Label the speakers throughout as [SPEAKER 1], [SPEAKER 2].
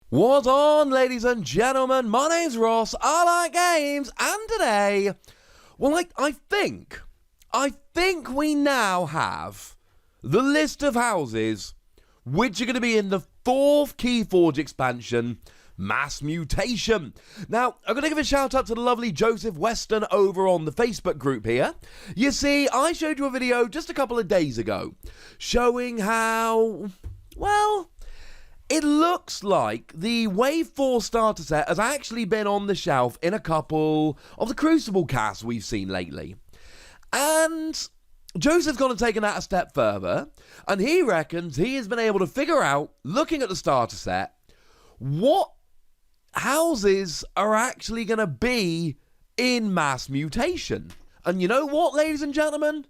[SPEAKER 1] What's on, ladies and gentlemen? My name's Ross, I like games, and today, well, I think we now have the list of houses which are going to be in the 4th Keyforge expansion, Mass Mutation. Now, I'm going to give a shout out to the lovely Joseph Weston over on the Facebook group here. You see, I showed you a video just a couple of days ago showing how, well, it looks like the Wave 4 starter set has actually been on the shelf in a couple of the Crucible casts we've seen lately. And Joseph's gone and taken that a step further, and he reckons he has been able to figure out, looking at the starter set, what houses are actually going to be in Mass Mutation. And you know what, ladies and gentlemen?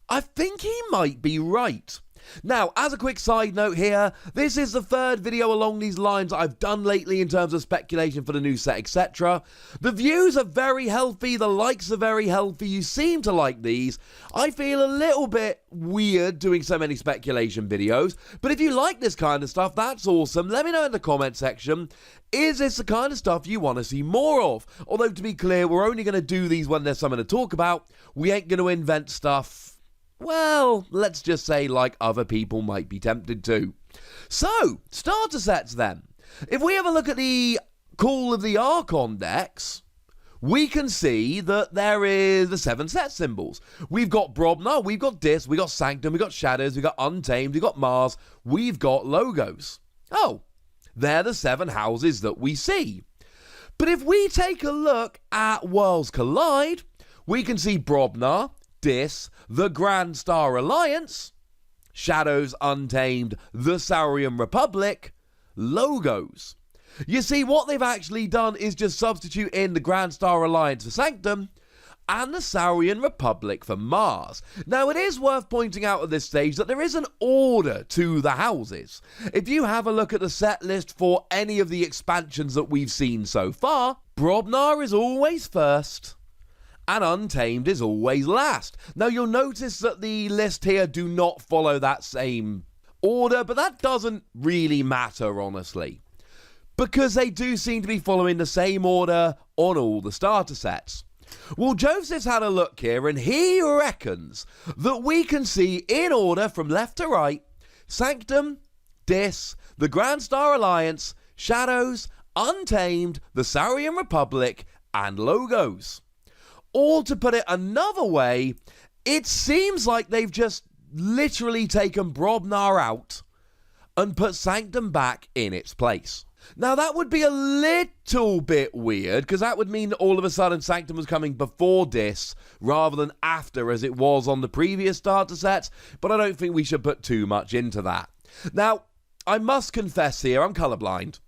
[SPEAKER 1] I think he might be right. Now, as a quick side note here, this is the 3rd video along these lines I've done lately in terms of speculation for the new set, etc. The views are very healthy, the likes are very healthy, you seem to like these. I feel a little bit weird doing so many speculation videos, but if you like this kind of stuff, that's awesome. Let me know in the comment section, is this the kind of stuff you want to see more of? Although, to be clear, we're only going to do these when there's something to talk about. We ain't going to invent stuff, well, let's just say like other people might be tempted to. So, starter sets then. If we have a look at the Call of the Archon decks, we can see that there is the 7 set symbols. We've got Brobnar, we've got Dis, we've got Sanctum, we've got Shadows, we've got Untamed, we've got Mars, we've got logos. Oh, they're the 7 houses that we see. But if we take a look at Worlds Collide, we can see Brobnar, Dis, the Grand Star Alliance, Shadows, Untamed, the Saurian Republic, logos. You see, what they've actually done is just substitute in the Grand Star Alliance for Sanctum and the Saurian Republic for Mars. Now, it is worth pointing out at this stage that there is an order to the houses. If you have a look at the set list for any of the expansions that we've seen so far, Brobnar is always first, and Untamed is always last. Now, you'll notice that the list here do not follow that same order, but that doesn't really matter, honestly, because they do seem to be following the same order on all the starter sets. Well, Joseph's had a look here, and he reckons that we can see, in order from left to right, Sanctum, Dis, the Grand Star Alliance, Shadows, Untamed, the Saurian Republic, and logos. Or to put it another way, it seems like they've just literally taken Brobnar out and put Sanctum back in its place. Now, that would be a little bit weird, because that would mean that all of a sudden Sanctum was coming before Dis rather than after, as it was on the previous starter sets, but I don't think we should put too much into that. Now, I must confess here, I'm colorblind,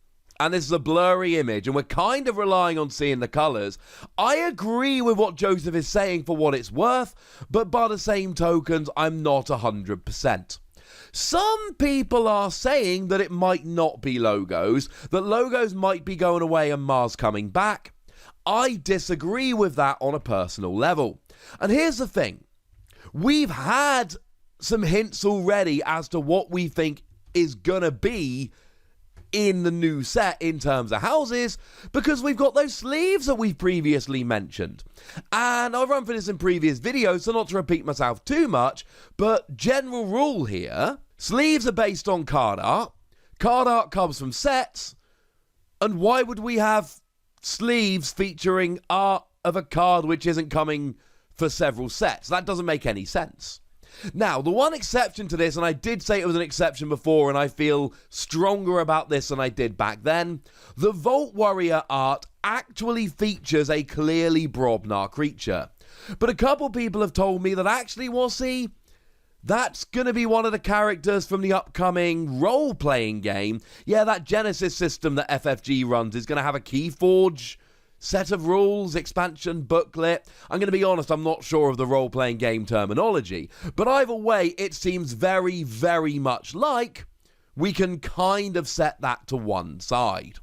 [SPEAKER 1] and this is a blurry image, and we're kind of relying on seeing the colours. I agree with what Joseph is saying for what it's worth, but by the same tokens, I'm not 100%. Some people are saying that it might not be logos, that logos might be going away and Mars coming back. I disagree with that on a personal level. And here's the thing. We've had some hints already as to what we think is gonna be in the new set in terms of houses, because we've got those sleeves that we've previously mentioned. And I've run through this in previous videos, so not to repeat myself too much, but general rule here, sleeves are based on card art comes from sets, and why would we have sleeves featuring art of a card which isn't coming for several sets? That doesn't make any sense. Now, the one exception to this, and I did say it was an exception before, and I feel stronger about this than I did back then, the Vault Warrior art actually features a clearly Brobnar creature. But a couple people have told me that actually, well, see, that's going to be one of the characters from the upcoming role-playing game. Yeah, that Genesis system that FFG runs is going to have a Keyforge set of rules, expansion, booklet. I'm going to be honest, I'm not sure of the role-playing game terminology. But either way, it seems very, very much like we can kind of set that to one side.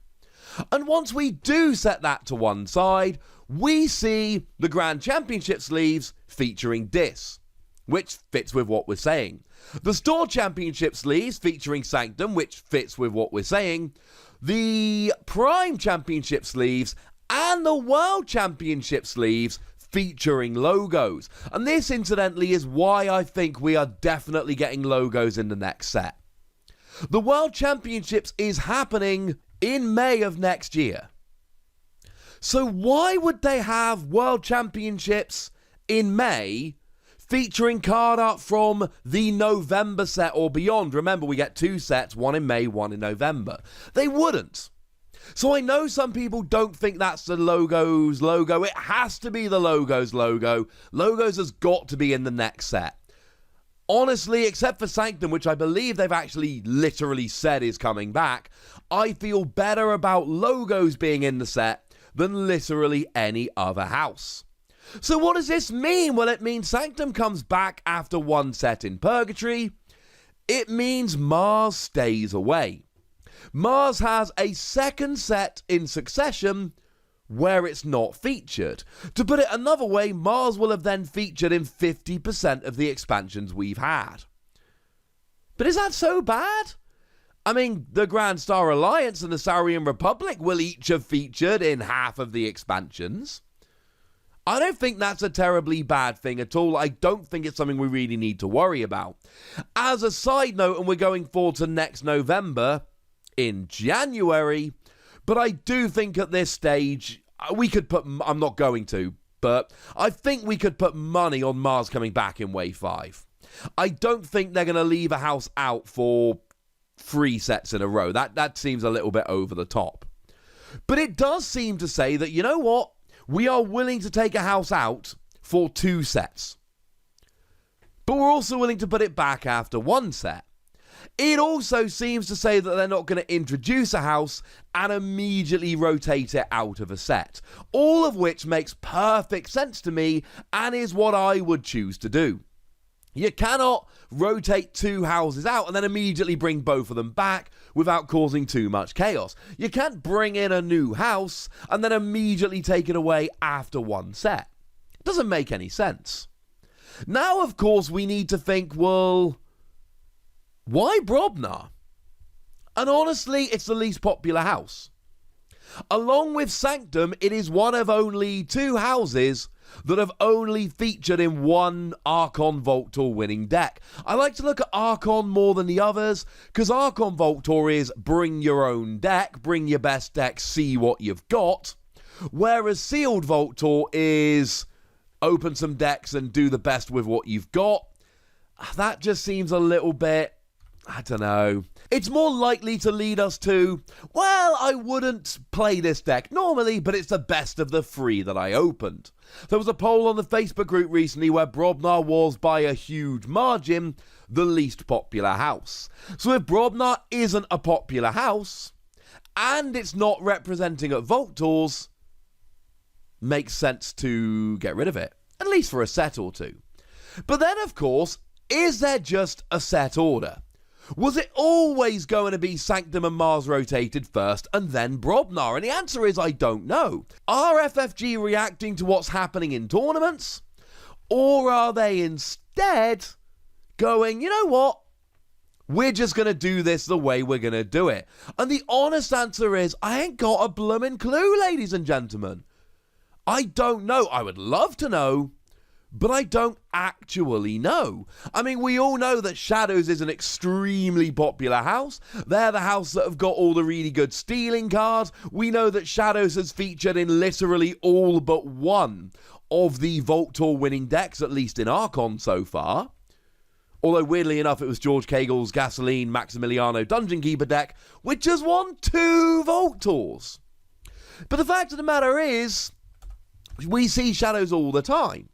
[SPEAKER 1] And once we do set that to one side, we see the Grand Championship sleeves featuring Dis, which fits with what we're saying. The Store Championship sleeves featuring Sanctum, which fits with what we're saying. the Prime Championship sleeves and the World Championship sleeves featuring logos. And this, incidentally, is why I think we are definitely getting logos in the next set. The World Championships is happening in May of next year. So why would they have World Championships in May featuring card art from the November set or beyond? Remember, we get 2 sets, one in May, one in November. They wouldn't. So I know some people don't think that's the Logos logo. It has to be the Logos logo. Logos has got to be in the next set. Honestly, except for Sanctum, which I believe they've actually literally said is coming back, I feel better about Logos being in the set than literally any other house. So what does this mean? Well, it means Sanctum comes back after 1 set in Purgatory. It means Mars stays away. Mars has a 2nd set in succession where it's not featured. To put it another way, Mars will have then featured in 50% of the expansions we've had. But is that so bad? I mean, the Grand Star Alliance and the Saurian Republic will each have featured in half of the expansions. I don't think that's a terribly bad thing at all. I don't think it's something we really need to worry about. As a side note, and we're going forward to next November in January, but I do think at this stage we could put, I'm not going to, but I think we could put money on Mars coming back in Wave 5. I don't think they're going to leave a house out for 3 sets in a row. That seems a little bit over the top. But it does seem to say that, you know what? We are willing to take a house out for 2 sets. But we're also willing to put it back after 1 set. It also seems to say that they're not going to introduce a house and immediately rotate it out of a set. All of which makes perfect sense to me and is what I would choose to do. You cannot rotate 2 houses out and then immediately bring both of them back without causing too much chaos. You can't bring in a new house and then immediately take it away after 1 set. It doesn't make any sense. Now, of course, we need to think, well, why Brobnar? And honestly, it's the least popular house. Along with Sanctum, it is one of only 2 houses that have only featured in 1 Archon Vault Tour winning deck. I like to look at Archon more than the others, because Archon Vault Tour is bring your own deck, bring your best deck, see what you've got, whereas Sealed Vault Tour is open some decks and do the best with what you've got. That just seems a little bit, I don't know. It's more likely to lead us to, well, I wouldn't play this deck normally, but it's the best of the 3 that I opened. There was a poll on the Facebook group recently where Brobnar was, by a huge margin, the least popular house. So if Brobnar isn't a popular house, and it's not representing at Vault Tours, makes sense to get rid of it, at least for a set or 2. But then, of course, is there just a set order? Was it always going to be Sanctum and Mars rotated first and then Brobnar? And the answer is I don't know. Are FFG reacting to what's happening in tournaments? Or are they instead going, you know what? We're just going to do this the way we're going to do it. And the honest answer is I ain't got a bloomin' clue, ladies and gentlemen. I don't know. I would love to know, but I don't actually know. I mean, we all know that Shadows is an extremely popular house. They're the house that have got all the really good stealing cards. We know that Shadows has featured in literally all but 1 of the Vault Tour winning decks, at least in Archon so far. Although, weirdly enough, it was George Cagle's Gasoline Maximiliano Dungeon Keeper deck, which has won 2 Vault Tours. But the fact of the matter is, we see Shadows all the time.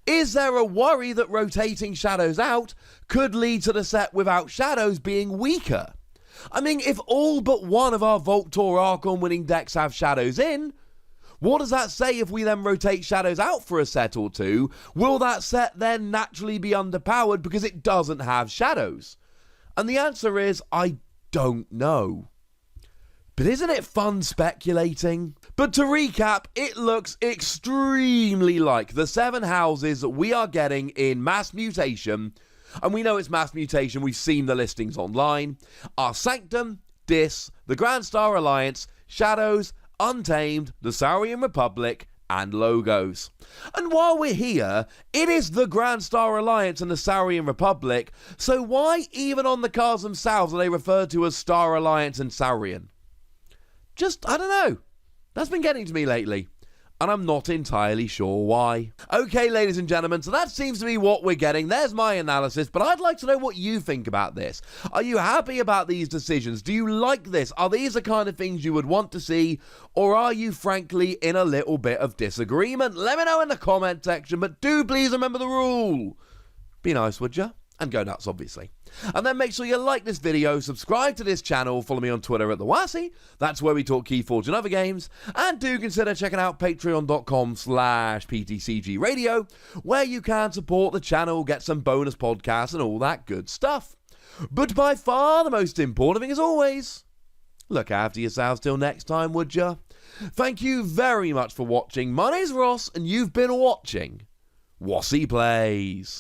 [SPEAKER 1] Is there a worry that rotating Shadows out could lead to the set without Shadows being weaker? I mean, if all but 1 of our Vault Tour Archon winning decks have Shadows in, what does that say if we then rotate Shadows out for a set or 2? Will that set then naturally be underpowered because it doesn't have Shadows? And the answer is, I don't know. But isn't it fun speculating? But to recap, it looks extremely like the 7 houses that we are getting in Mass Mutation, and we know it's Mass Mutation, we've seen the listings online, are Sanctum, Dis, the Grand Star Alliance, Shadows, Untamed, the Saurian Republic, and Logos. And while we're here, it is the Grand Star Alliance and the Saurian Republic, so why even on the cards themselves are they referred to as Star Alliance and Saurian? Just, I don't know. That's been getting to me lately, and I'm not entirely sure why. Okay, ladies and gentlemen, so that seems to be what we're getting. There's my analysis, but I'd like to know what you think about this. Are you happy about these decisions? Do you like this? Are these the kind of things you would want to see, or are you frankly in a little bit of disagreement? Let me know in the comment section, but do please remember the rule. Be nice, would you? And go nuts, obviously. And then make sure you like this video, subscribe to this channel, follow me on Twitter at @TheWassy. That's where we talk Keyforge and other games. And do consider checking out patreon.com/PTCG Radio, where you can support the channel, get some bonus podcasts and all that good stuff. But by far the most important thing, as always, look after yourselves till next time, would you? Thank you very much for watching. My name's Ross, and you've been watching Wassy Plays.